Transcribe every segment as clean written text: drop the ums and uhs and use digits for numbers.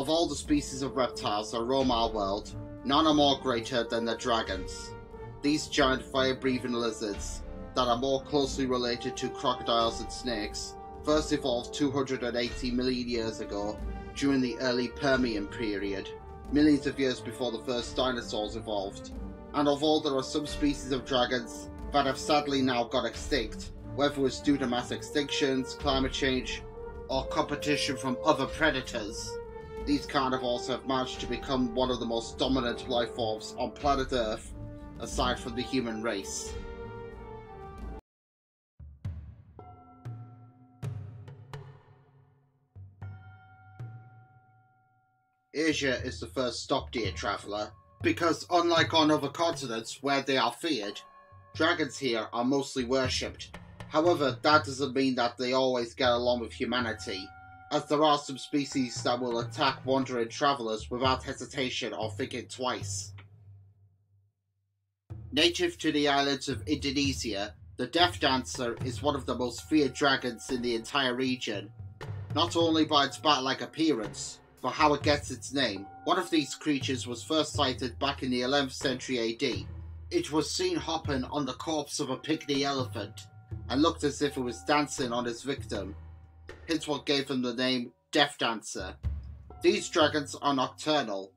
Of all the species of reptiles that roam our world, none are more greater than the dragons. These giant fire-breathing lizards, that are more closely related to crocodiles and snakes, first evolved 280 million years ago during the early Permian period, millions of years before the first dinosaurs evolved. And although there are some species of dragons that have sadly now got extinct, whether it's due to mass extinctions, climate change, or competition from other predators, these carnivores have managed to become one of the most dominant life forms on planet Earth, aside from the human race. Asia is the first stop, dear traveller, because unlike on other continents where they are feared, dragons here are mostly worshipped. However, that doesn't mean that they always get along with humanity, as there are some species that will attack wandering travellers without hesitation or thinking twice. Native to the islands of Indonesia, the Death Dancer is one of the most feared dragons in the entire region, not only by its bat-like appearance, but how it gets its name. One of these creatures was first sighted back in the 11th century AD. It was seen hopping on the corpse of a pygmy elephant, and looked as if it was dancing on its victim, hence what gave them the name Death Dancer. These dragons are nocturnal,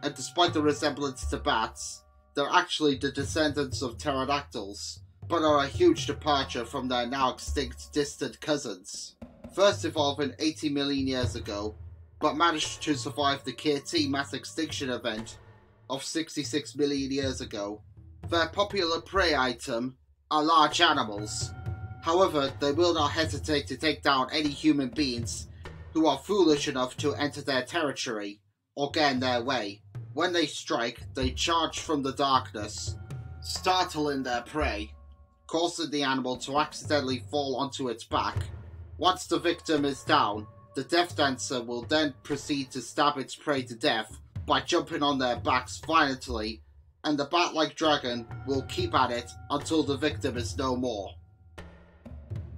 and despite the resemblance to bats, they're actually the descendants of pterodactyls, but are a huge departure from their now extinct distant cousins. First evolving 80 million years ago, but managed to survive the KT mass extinction event of 66 million years ago. Their popular prey item are large animals. However, they will not hesitate to take down any human beings who are foolish enough to enter their territory or get in their way. When they strike, they charge from the darkness, startling their prey, causing the animal to accidentally fall onto its back. Once the victim is down, the Death Dancer will then proceed to stab its prey to death by jumping on their backs violently, and the bat-like dragon will keep at it until the victim is no more.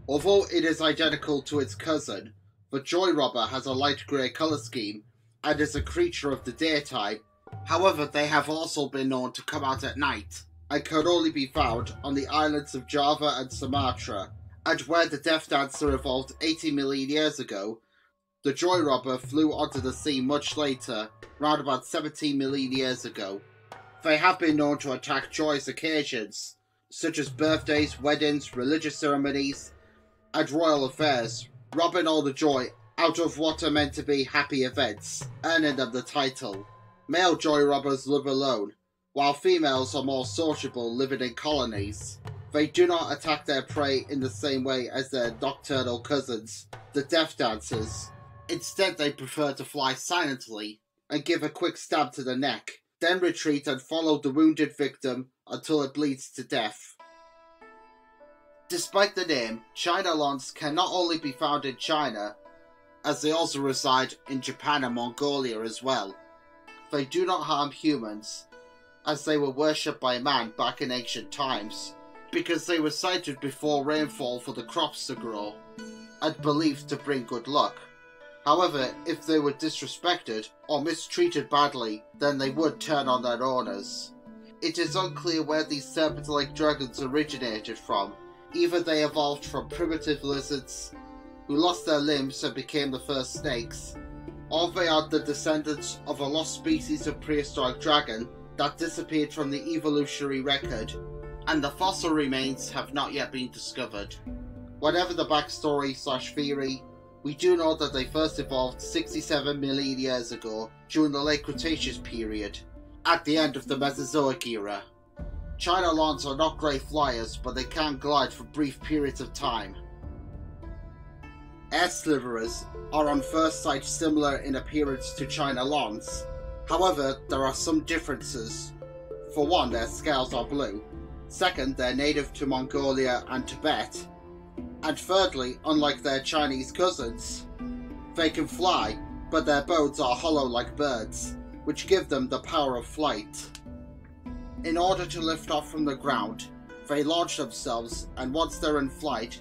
Although it is identical to its cousin, the Joy Robber has a light grey colour scheme and is a creature of the daytime. However, they have also been known to come out at night and can only be found on the islands of Java and Sumatra. And where the Death Dancer evolved 80 million years ago, the Joy Robber flew onto the scene much later, round about 17 million years ago. They have been known to attack joyous occasions, such as birthdays, weddings, religious ceremonies, and royal affairs, robbing all the joy out of what are meant to be happy events, earning them the title. Male joy robbers live alone, while females are more sociable, living in colonies. They do not attack their prey in the same way as their nocturnal cousins, the Death Dancers. Instead, they prefer to fly silently and give a quick stab to the neck, then retreat and follow the wounded victim until it bleeds to death. Despite the name, China Lons can not only be found in China, as they also reside in Japan and Mongolia as well. They do not harm humans, as they were worshipped by man back in ancient times, because they were sighted before rainfall for the crops to grow, and believed to bring good luck. However, if they were disrespected or mistreated badly, then they would turn on their owners. It is unclear where these serpent-like dragons originated from. Either they evolved from primitive lizards who lost their limbs and became the first snakes, or they are the descendants of a lost species of prehistoric dragon that disappeared from the evolutionary record, and the fossil remains have not yet been discovered. Whatever the backstory/theory, we do know that they first evolved 67 million years ago during the late Cretaceous period, at the end of the Mesozoic era. China Lons are not great flyers, but they can glide for brief periods of time. Air sliverers are on first sight similar in appearance to China Lons. However, there are some differences. For one, their scales are blue. Second, they're native to Mongolia and Tibet. And thirdly, unlike their Chinese cousins, they can fly, but their bones are hollow like birds, which give them the power of flight. In order to lift off from the ground, they launch themselves, and once they're in flight,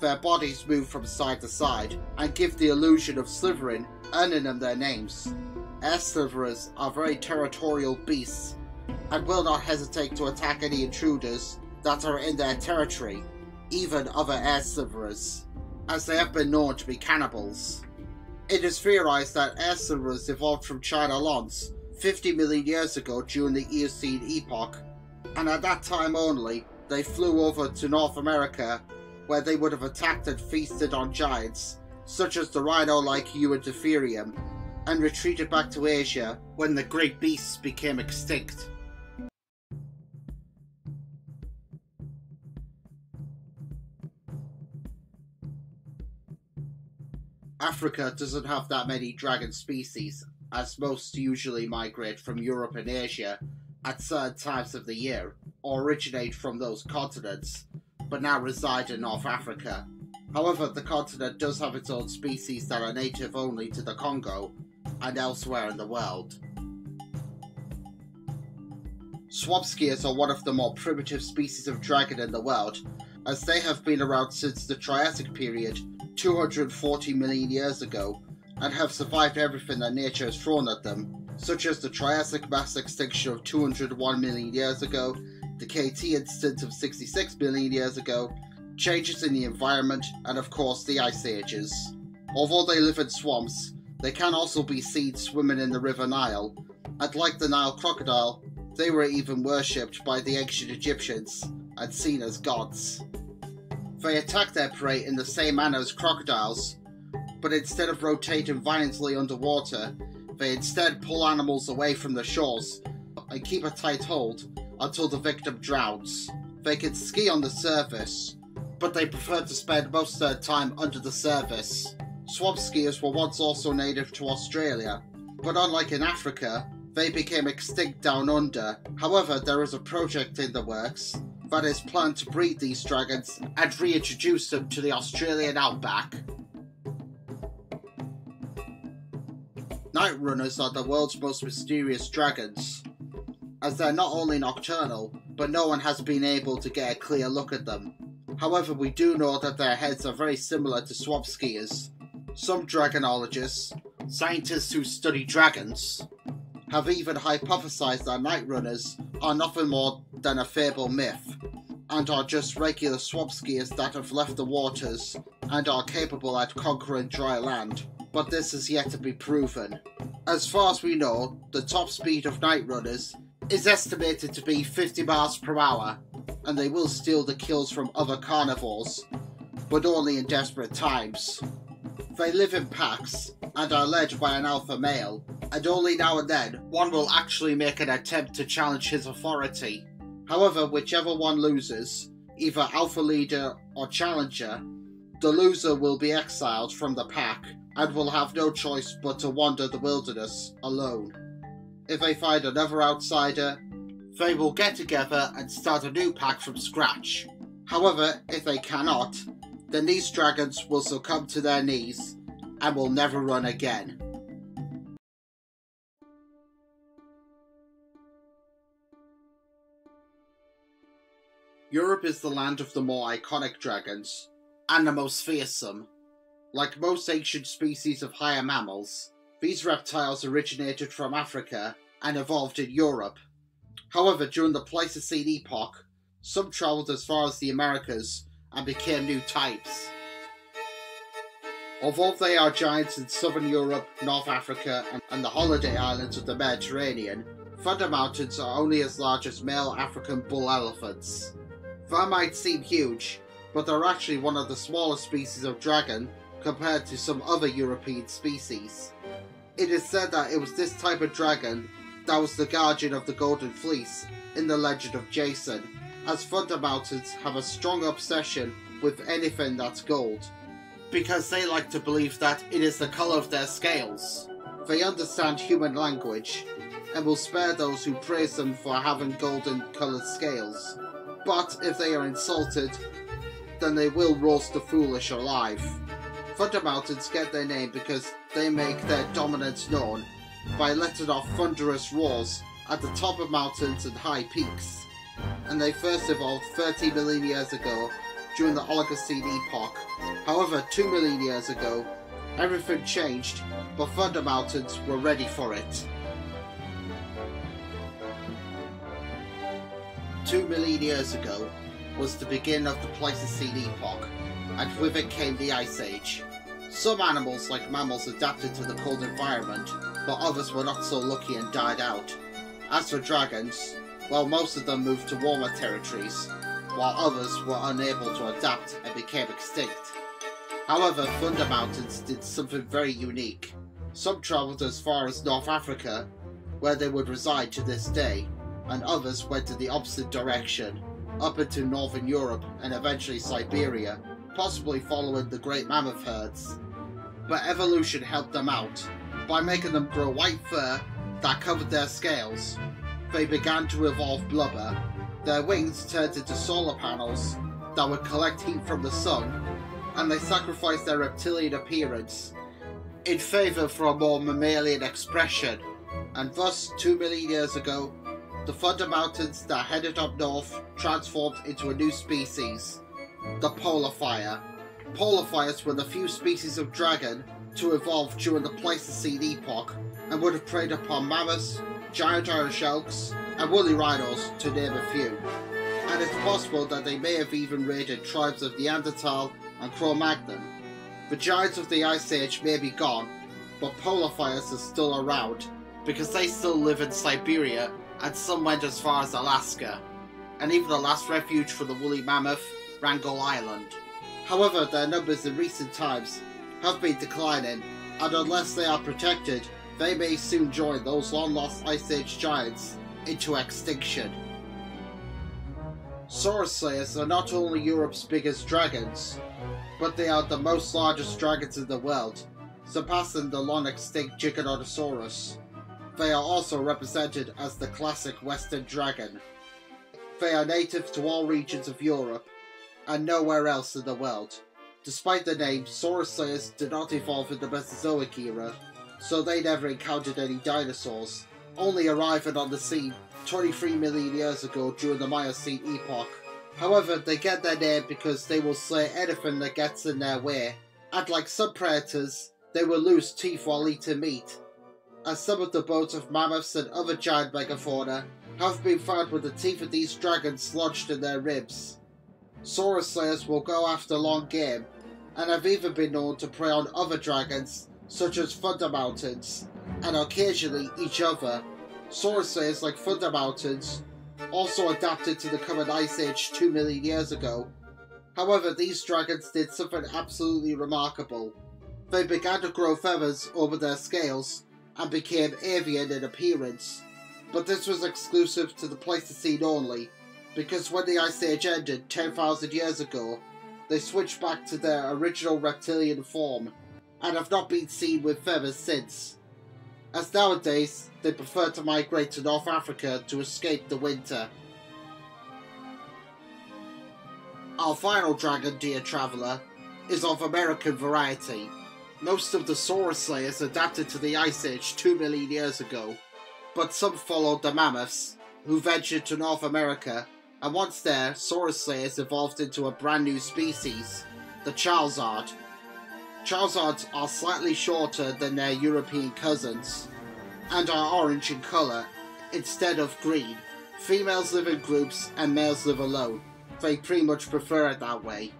their bodies move from side to side and give the illusion of slithering, earning them their names. air sliverers are very territorial beasts and will not hesitate to attack any intruders that are in their territory, even other air sliverers, as they have been known to be cannibals. It is theorized that air sliverers evolved from Cynodonts 50 million years ago during the Eocene epoch, and at that time only they flew over to North America, where they would have attacked and feasted on giants such as the rhino-like Uintatherium, and retreated back to Asia when the great beasts became extinct. Africa doesn't have that many dragon species, as most usually migrate from Europe and Asia at certain times of the year, or originate from those continents, but now reside in North Africa. However, the continent does have its own species that are native only to the Congo and elsewhere in the world. Swamp skiers are one of the more primitive species of dragon in the world, as they have been around since the Triassic period 240 million years ago, and have survived everything that nature has thrown at them, such as the Triassic mass extinction of 201 million years ago, the KT incident of 66 million years ago, changes in the environment, and of course the ice ages. Although they live in swamps, they can also be seen swimming in the River Nile, and like the Nile crocodile, they were even worshipped by the ancient Egyptians and seen as gods. They attack their prey in the same manner as crocodiles, but instead of rotating violently underwater, they instead pull animals away from the shores and keep a tight hold until the victim drowns. They can ski on the surface, but they prefer to spend most of their time under the surface. Swamp skiers were once also native to Australia, but unlike in Africa, they became extinct down under. However, there is a project in the works that is planned to breed these dragons and reintroduce them to the Australian outback. Night runners are the world's most mysterious dragons, as they're not only nocturnal, but no one has been able to get a clear look at them. However, we do know that their heads are very similar to swamp skiers. Some dragonologists, scientists who study dragons, have even hypothesized that night runners are nothing more than a fable myth, and are just regular swamp skiers that have left the waters and are capable at conquering dry land, but this is yet to be proven. As far as we know, the top speed of night runners is estimated to be 50 miles per hour, and they will steal the kills from other carnivores, but only in desperate times. They live in packs and are led by an alpha male, and only now and then one will actually make an attempt to challenge his authority. However, whichever one loses, either alpha leader or challenger, the loser will be exiled from the pack and will have no choice but to wander the wilderness alone. If they find another outsider, they will get together and start a new pack from scratch. However, if they cannot, then these dragons will succumb to their knees and will never run again. Europe is the land of the more iconic dragons, and the most fearsome. Like most ancient species of higher mammals, these reptiles originated from Africa and evolved in Europe. However, during the Pleistocene epoch, some travelled as far as the Americas and became new types. Although they are giants in southern Europe, North Africa, and the holiday islands of the Mediterranean, Thunder Mountains are only as large as male African bull elephants. That might seem huge, but they're actually one of the smallest species of dragon compared to some other European species. It is said that it was this type of dragon that was the guardian of the Golden Fleece in the legend of Jason, as Thunder Mountains have a strong obsession with anything that's gold, because they like to believe that it is the colour of their scales. They understand human language, and will spare those who praise them for having golden coloured scales. But if they are insulted, then they will roast the foolish alive. Thunder Mountains get their name because they make their dominance known by letting off thunderous roars at the top of mountains and high peaks, and they first evolved 30 million years ago during the Oligocene epoch. However, 2 million years ago, everything changed but Thunder Mountains were ready for it. 2 million years ago was the beginning of the Pleistocene epoch, and with it came the Ice Age. Some animals, like mammals, adapted to the cold environment, but others were not so lucky and died out. As for dragons, well, most of them moved to warmer territories, while others were unable to adapt and became extinct. However, Thunder Mountains did something very unique. Some travelled as far as North Africa, where they would reside to this day, and others went in the opposite direction, up into Northern Europe and eventually Siberia, possibly following the great mammoth herds. But evolution helped them out. By making them grow white fur that covered their scales, they began to evolve blubber. Their wings turned into solar panels that would collect heat from the sun, and they sacrificed their reptilian appearance in favour for a more mammalian expression. And thus, 2 million years ago, the Thunder Mountains that headed up north transformed into a new species, the polar fire. Polar fires were the few species of dragon to evolve during the Pleistocene epoch, and would have preyed upon mammoths, giant Irish elks, and woolly rhinos, to name a few. And it's possible that they may have even raided tribes of Neanderthal and Cro-Magnon. The giants of the Ice Age may be gone, but polar fires are still around, because they still live in Siberia, and some went as far as Alaska, and even the last refuge for the woolly mammoth, Wrangel Island. However, their numbers in recent times have been declining, and unless they are protected, they may soon join those long-lost Ice Age giants into extinction. Saurus Slayers are not only Europe's biggest dragons, but they are the most largest dragons in the world, surpassing the long-extinct Giganotosaurus. They are also represented as the classic Western dragon. They are native to all regions of Europe, and nowhere else in the world. Despite the name, Saurus Slayers did not evolve in the Mesozoic era, so they never encountered any dinosaurs, only arriving on the scene 23 million years ago during the Miocene epoch. However, they get their name because they will slay anything that gets in their way, and like some predators, they will lose teeth while eating meat, as some of the bones of mammoths and other giant megafauna have been found with the teeth of these dragons lodged in their ribs. Saurus Slayers will go after long game, and have even been known to prey on other dragons, such as Thunder Mountains, and occasionally each other. Saurus Slayers like Thunder Mountains also adapted to the current Ice Age 2 million years ago. However, these dragons did something absolutely remarkable. They began to grow feathers over their scales, and became avian in appearance. But this was exclusive to the Pleistocene only, because when the Ice Age ended 10,000 years ago, they switched back to their original reptilian form, and have not been seen with feathers since, as nowadays they prefer to migrate to North Africa to escape the winter. Our final dragon, dear traveller, is of American variety. Most of the Saurus Slayers adapted to the Ice Age 2 million years ago, but some followed the mammoths, who ventured to North America, and once there, Saurus Slayers evolved into a brand new species, the Charizard. Charizards are slightly shorter than their European cousins, and are orange in colour instead of green. Females live in groups and males live alone. They pretty much prefer it that way.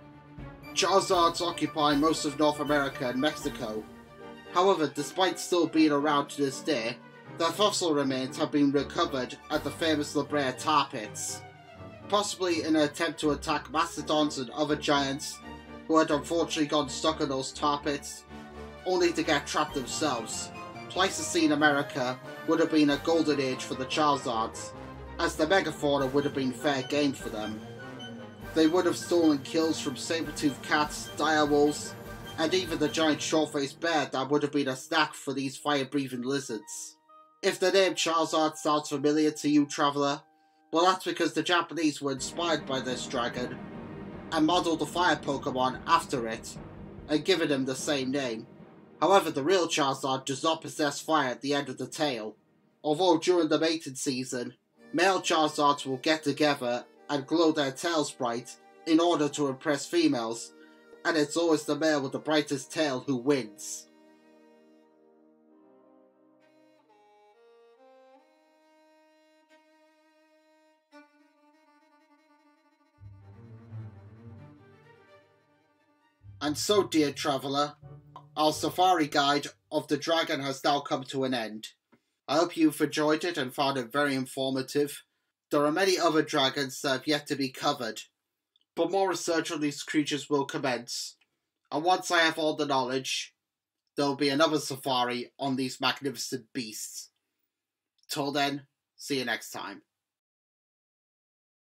Charizards occupy most of North America and Mexico. However, despite still being around to this day, their fossil remains have been recovered at the famous La Brea tar pits, possibly in an attempt to attack mastodons and other giants who had unfortunately gotten stuck in those tar pits, only to get trapped themselves. Pleistocene America would have been a golden age for the Charizards, as the megafauna would have been fair game for them. They would have stolen kills from saber-toothed cats, direwolves, and even the giant short-faced bear that would have been a snack for these fire-breathing lizards. If the name Charizard sounds familiar to you, traveller, well, that's because the Japanese were inspired by this dragon, and modelled the fire Pokemon after it, and given him the same name. However, the real Charizard does not possess fire at the end of the tail, although during the mating season, male Charizards will get together and glow their tails bright in order to impress females, and it's always the male with the brightest tail who wins. And so, dear traveller, our safari guide of the dragon has now come to an end. I hope you've enjoyed it and found it very informative. There are many other dragons that have yet to be covered, but more research on these creatures will commence. And once I have all the knowledge, there will be another safari on these magnificent beasts. Till then, see you next time.